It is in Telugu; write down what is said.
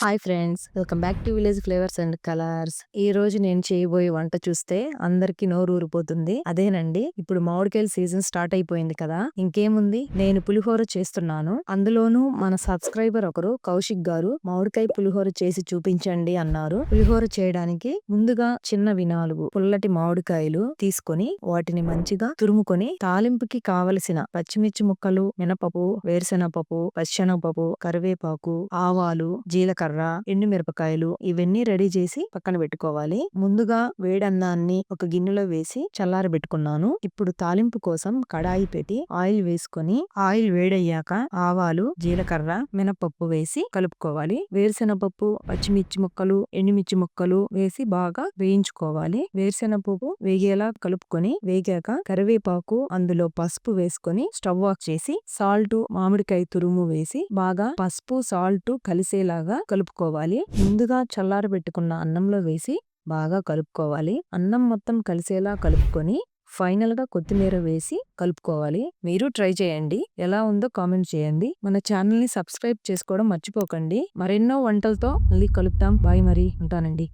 Hi friends, welcome back to village flavours and colours. ఈ రోజు నేను చేయబోయే వంట చూస్తే అందరికి నోరు ఊరిపోతుంది. అదేనండి, ఇప్పుడు మామిడికాయల సీజన్ స్టార్ట్ అయిపోయింది కదా. ఇంకేముంది, నేను పులిహోర చేస్తున్నాను. అందులోనూ మన సబ్స్క్రైబర్ ఒకరు కౌశిక్ గారు మామిడికాయ పులిహోర చేసి చూపించండి అన్నారు. పులిహోర చేయడానికి ముందుగా చిన్నవి 4 పుల్లటి మామిడికాయలు తీసుకొని వాటిని మంచిగా తురుముకొని తాలింపుకి కావలసిన పచ్చిమిర్చి ముక్కలు, మినపప్పు, వేరుశెనగపప్పు, పచ్చిశనగపప్పు, కరివేపాకు, ఆవాలు, జీలకర్ర, ఎండుమిరపకాయలు ఇవన్నీ రెడీ చేసి పక్కన పెట్టుకోవాలి. ముందుగా వేడన్నాన్ని ఒక గిన్నెలో వేసి చల్లారబెట్టుకున్నాను. ఇప్పుడు తాలింపు కోసం కడాయి పెట్టి ఆయిల్ వేసుకొని ఆయిల్ వేడయ్యాక ఆవాలు, జీలకర్ర, మినపప్పు వేసి కలుపుకోవాలి. వేరుశెనగపప్పు, పచ్చిమిర్చి ముక్కలు, ఎండుమిర్చి ముక్కలు వేసి బాగా వేయించుకోవాలి. వేరుశెనగపప్పు వేగేలా కలుపుకొని వేగాక కరివేపాకు, అందులో పసుపు వేసుకొని స్టవ్ ఆఫ్ చేసి సాల్ట్, మామిడికాయ తురుము వేసి బాగా పసుపు సాల్ట్ కలిసేలాగా కలుపుకోవాలి. ముందుగా చల్లారబెట్టుకున్న అన్నంలో వేసి బాగా కలుపుకోవాలి. అన్నం మొత్తం కలిసేలా కలుపుకొని ఫైనల్ గా కొత్తిమీర వేసి కలుపుకోవాలి. మీరు ట్రై చేయండి, ఎలా ఉందో కామెంట్ చేయండి. మన ఛానల్ ని సబ్స్క్రైబ్ చేసుకోవడం మర్చిపోకండి. మరెన్నో వంటలతో మళ్ళీ కలుపుతాం. బాయ్, మరి ఉంటానండి.